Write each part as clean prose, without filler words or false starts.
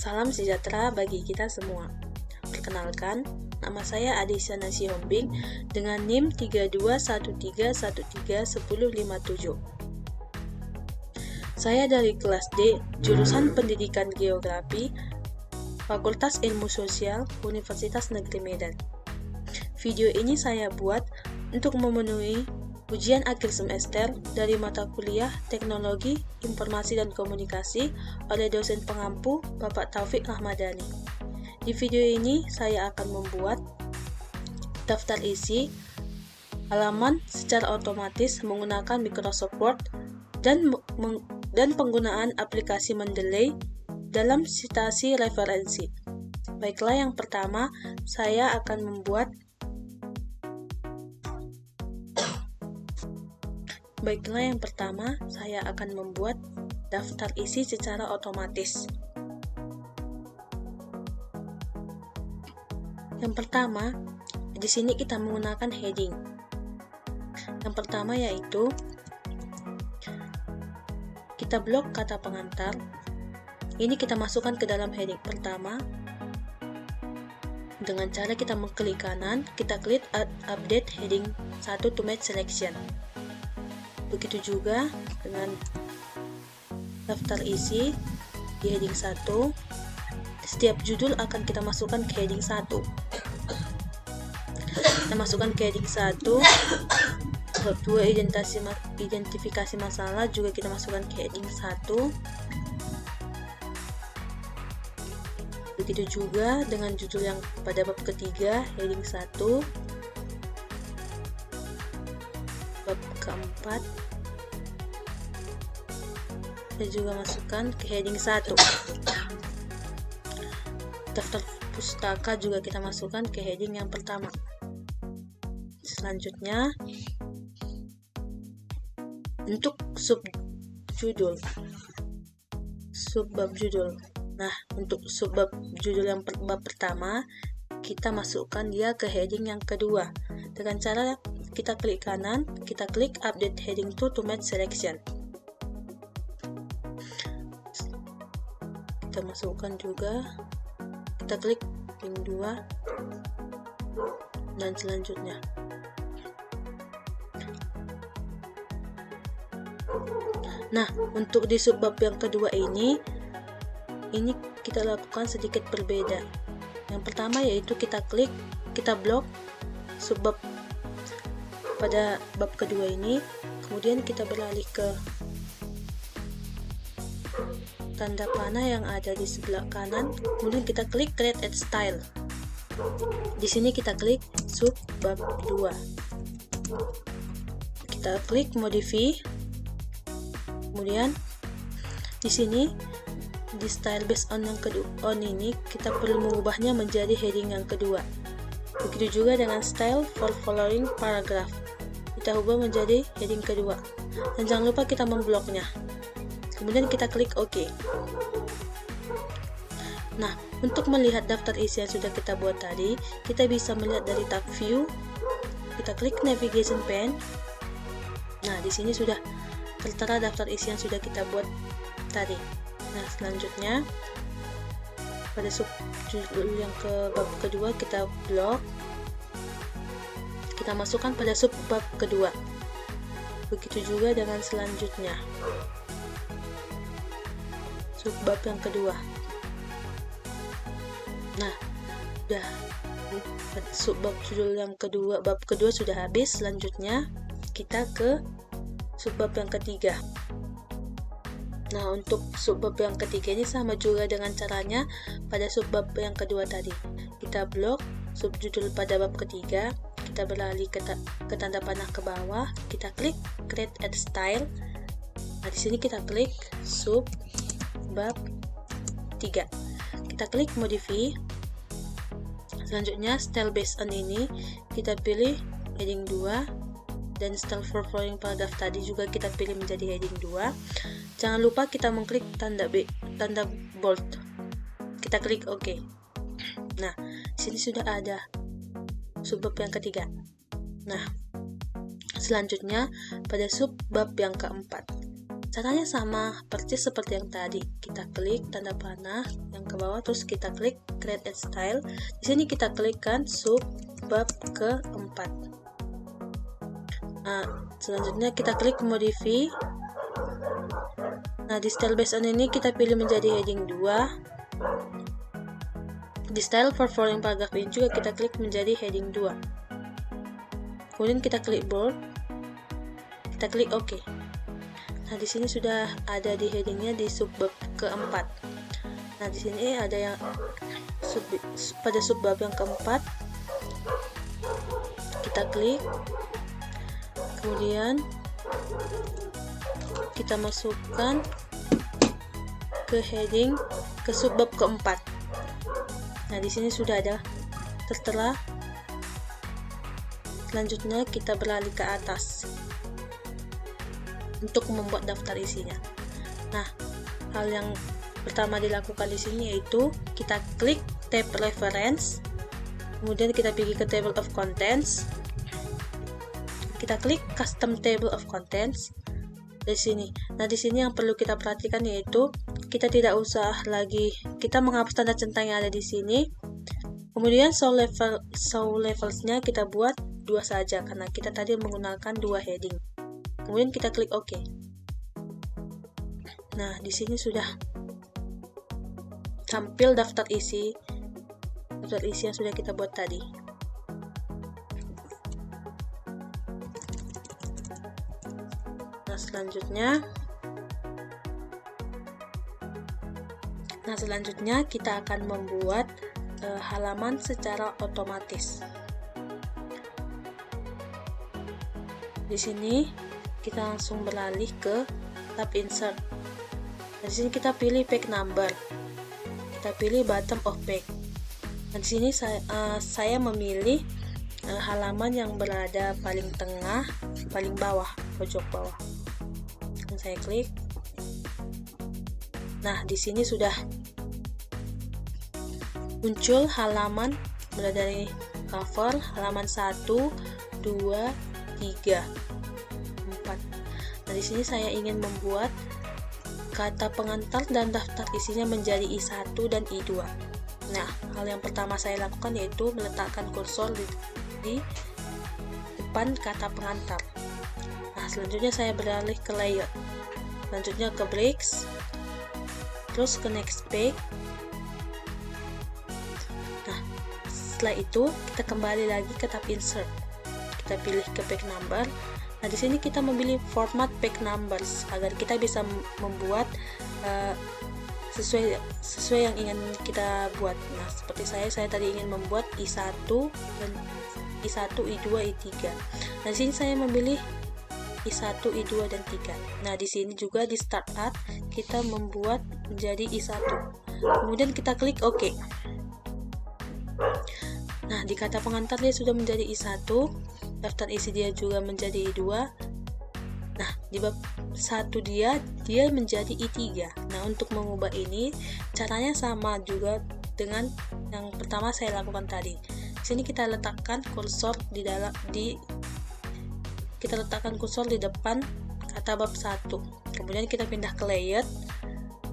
Salam sejahtera bagi kita semua. Perkenalkan, nama saya Adisha Nasihombing dengan NIM 3213131057. Saya dari kelas D, jurusan Pendidikan Geografi, Fakultas Ilmu Sosial, Universitas Negeri Medan. Video ini saya buat untuk memenuhi ujian akhir semester dari mata kuliah Teknologi, Informasi dan Komunikasi oleh dosen pengampu Bapak Taufik Rahmadani. Di video ini saya akan membuat daftar isi halaman secara otomatis menggunakan Microsoft Word dan penggunaan aplikasi Mendeley dalam citasi referensi. Baiklah, yang pertama saya akan membuat daftar isi secara otomatis. Yang pertama, di sini kita menggunakan heading. Yang pertama yaitu kita blok kata pengantar. Ini kita masukkan ke dalam heading pertama. Dengan cara kita mengklik kanan, kita klik update heading 1 to match selection. Begitu juga dengan daftar isi di heading 1. Setiap judul akan kita masukkan ke heading 1. Kita masukkan ke heading 1. Bab 2 identifikasi masalah juga kita masukkan ke heading 1. Begitu juga dengan judul yang pada bab ketiga, heading 1. Bab keempat kita juga masukkan ke heading 1. Daftar pustaka juga kita masukkan ke heading yang pertama. Selanjutnya untuk subbab judul. Nah, untuk subbab judul yang bab pertama kita masukkan dia ke heading yang kedua dengan cara kita klik kanan, kita klik update heading 2 to match selection. Kita masukkan juga, kita klik link 2 dan selanjutnya. Nah, untuk di subbab yang kedua ini kita lakukan sedikit berbeda. Yang pertama yaitu kita blok subbab pada bab kedua ini, kemudian kita beralih ke tanda panah yang ada di sebelah kanan, kemudian kita klik create add style. Di sini kita klik subbab 2. Kita klik modify. Kemudian di sini di style based on yang kedua ini kita perlu mengubahnya menjadi heading yang kedua. Begitu juga dengan style for following paragraph. Kita ubah menjadi heading kedua. Dan jangan lupa kita membloknya. Kemudian kita klik OK. Nah, untuk melihat daftar isi yang sudah kita buat tadi, kita bisa melihat dari tab view. Kita klik navigation pane. Nah, di sini sudah tertera daftar isi yang sudah kita buat tadi. Nah, selanjutnya pada subjudul yang ke bab kedua kita blok. Kita masukkan pada subbab kedua. Begitu juga dengan selanjutnya. Subbab yang kedua. Nah, udah subbab judul yang kedua, bab kedua sudah habis. Selanjutnya kita ke subbab yang ketiga. Nah, untuk subbab yang ketiga ini sama juga dengan caranya pada subbab yang kedua tadi. Kita blok subjudul pada bab ketiga, kita beralih ke tanda panah ke bawah, kita klik create add style. Nah, di sini kita klik subbab 3. Kita klik modify. Selanjutnya style based on ini kita pilih heading 2 dan style for following paragraph tadi juga kita pilih menjadi heading 2. Jangan lupa kita mengklik tanda bold. Kita klik OK. Nah, di sini sudah ada subbab yang ketiga. Nah, selanjutnya pada subbab yang keempat. Caranya sama persis seperti yang tadi. Kita klik tanda panah yang ke bawah, terus kita klik Create and Style. Di sini kita klikkan subbab keempat. Nah, selanjutnya kita klik Modify. Nah, di Style Based on ini kita pilih menjadi heading 2. Di Style for Following Paragraph ini juga kita klik menjadi heading 2. Kemudian kita klik Bold. Kita klik OK. Nah, di sini sudah ada di headingnya di subbab keempat. Nah, di sini ada yang pada subbab yang keempat. Kita klik. Kemudian kita masukkan ke heading ke subbab keempat. Nah, di sini sudah ada tertera. Selanjutnya kita beralih ke atas untuk membuat daftar isinya. Nah, hal yang pertama dilakukan di sini yaitu kita klik tab reference, kemudian kita pergi ke table of contents, kita klik custom table of contents di sini. Nah, di sini yang perlu kita perhatikan yaitu kita tidak usah lagi kita menghapus tanda centang yang ada di sini. Kemudian show levelsnya kita buat 2 saja karena kita tadi menggunakan 2 heading. Kemudian kita klik OK. Nah, di sini sudah tampil daftar isi yang sudah kita buat tadi. Nah, selanjutnya kita akan membuat halaman secara otomatis. Di sini kita langsung beralih ke tab Insert. Di sini kita pilih page number. Kita pilih bottom of page. Nah, di sini saya memilih halaman yang berada paling tengah, paling bawah, pojok bawah. Dan saya klik. Nah, di sini sudah muncul halaman mulai dari cover, halaman 1, 2, 3, 4. Nah, di sini saya ingin membuat kata pengantar dan daftar isinya menjadi I1 dan I2. Nah, hal yang pertama saya lakukan yaitu meletakkan kursor di depan kata pengantar. Nah, selanjutnya saya beralih ke layout. Selanjutnya ke breaks, terus ke next page. Nah, setelah itu kita kembali lagi ke tab insert. Kita pilih ke page number. Nah, di sini kita memilih format page numbers agar kita bisa membuat sesuai yang ingin kita buat. Nah, seperti saya tadi ingin membuat I1 dan I1, I2, I3. Nah, di sini saya memilih I1, I2 dan 3. Nah, di sini juga di start at kita membuat menjadi I1. Kemudian kita klik OK. Nah, di kata pengantar dia sudah menjadi I1, daftar isi dia juga menjadi I2. Nah, di bab 1 dia menjadi I3. Nah, untuk mengubah ini caranya sama juga dengan yang pertama saya lakukan tadi. Di sini kita letakkan kursor di depan kata bab 1. Kemudian kita pindah ke layout.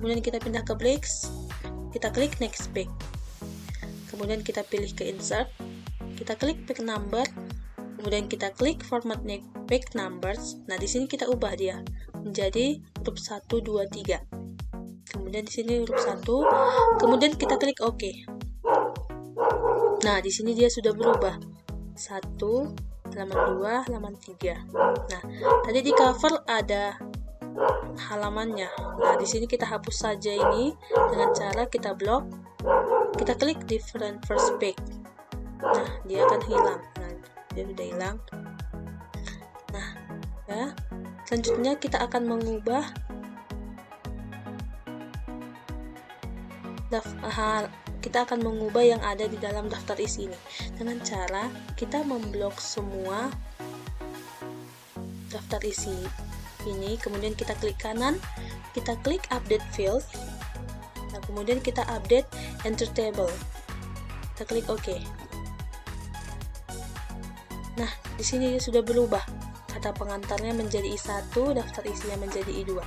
Kemudian kita pindah ke breaks. Kita klik next page. Kemudian kita pilih ke insert. Kita klik page number. Kemudian kita klik format page numbers. Nah, di sini kita ubah dia menjadi huruf 1, 2, 3. Kemudian di sini huruf 1. Kemudian kita klik OK. Nah, di sini dia sudah berubah. 1, halaman 2, halaman 3. Nah, tadi di cover ada halamannya. Nah, di sini kita hapus saja ini dengan cara kita blok. Kita klik different first page. Nah, dia akan hilang. Nah, dia sudah hilang. Nah, ya. Selanjutnya kita akan mengubah yang ada di dalam daftar isi ini dengan cara kita memblok semua daftar isi ini. Kemudian kita klik kanan, kita klik update field. Nah, kemudian kita update enter table. Kita klik OK. Nah, di sini sudah berubah. Kata pengantarnya menjadi I1, daftar isinya menjadi I2.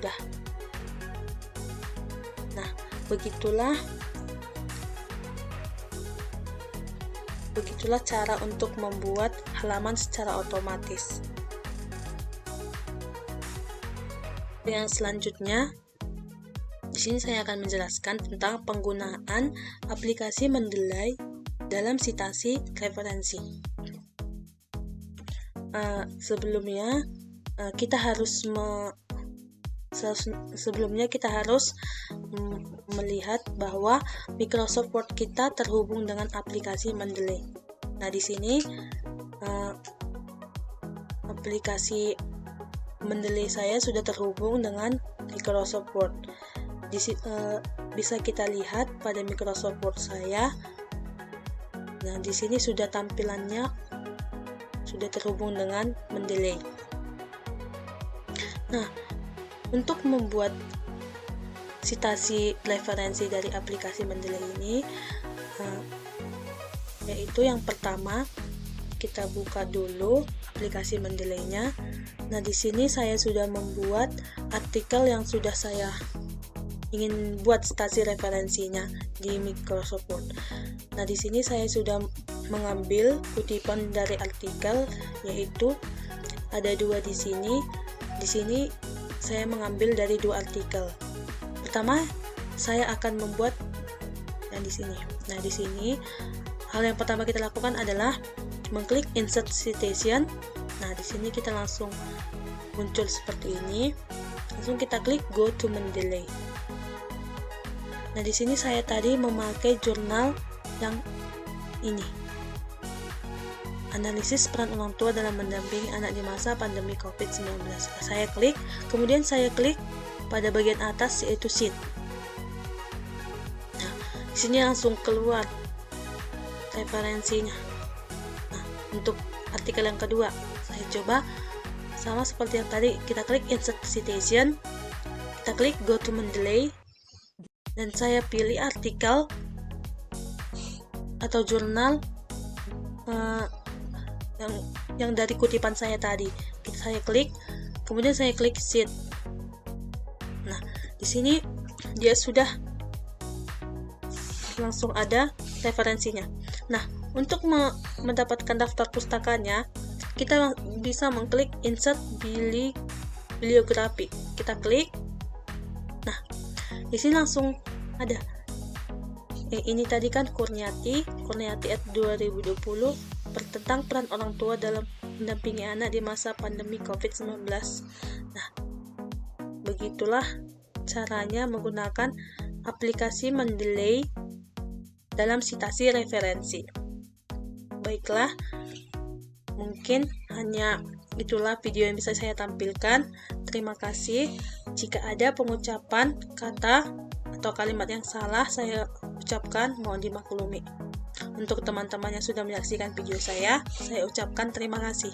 sudah. Nah, begitulah cara untuk membuat halaman secara otomatis. Yang selanjutnya, di sini saya akan menjelaskan tentang penggunaan aplikasi Mendeley dalam citasi referensi. Sebelumnya kita harus melihat bahwa Microsoft Word kita terhubung dengan aplikasi Mendeley. Nah, di sini aplikasi Mendeley saya sudah terhubung dengan Microsoft Word. Bisa kita lihat pada Microsoft Word saya. Nah, di sini sudah tampilannya sudah terhubung dengan Mendeley. Nah, untuk membuat citasi referensi dari aplikasi Mendeley ini, yaitu yang pertama, kita buka dulu aplikasi Mendeley-nya. Nah, di sini saya sudah membuat artikel yang sudah saya ingin buat citasi referensinya di Microsoft Word. Nah, di sini saya sudah mengambil kutipan dari artikel, yaitu ada 2 di sini. Di sini saya mengambil dari 2 artikel. Pertama, saya akan membuat yang di sini. Nah, di sini hal yang pertama kita lakukan adalah mengklik Insert Citation. Nah, di sini kita langsung muncul seperti ini. Langsung kita klik Go to Mendeley. Nah, di sini saya tadi memakai jurnal yang ini. Analisis peran orang tua dalam mendampingi anak di masa pandemi COVID-19. Saya klik, kemudian saya klik pada bagian atas yaitu Sheet. Nah, di sini langsung keluar referensinya. Nah, untuk artikel yang kedua, saya coba sama seperti yang tadi, kita klik Insert Citation, kita klik Go to Mendeley, dan saya pilih artikel atau jurnal yang dari kutipan saya tadi. Saya klik, kemudian saya klik Sheet. Nah, di sini dia sudah langsung ada referensinya. Nah, untuk mendapatkan daftar pustakanya, kita bisa mengklik Insert Bibliografi. Kita klik. Nah, di sini langsung ada. Ini tadi kan Kurniati at 2020 tentang peran orang tua dalam mendampingi anak di masa pandemi COVID-19. Nah, begitulah caranya menggunakan aplikasi Mendeley dalam citasi referensi. Baiklah, mungkin hanya itulah video yang bisa saya tampilkan. Terima kasih. Jika ada pengucapan kata atau kalimat yang salah saya ucapkan, mohon dimaklumi. Untuk teman-teman yang sudah menyaksikan video saya ucapkan terima kasih.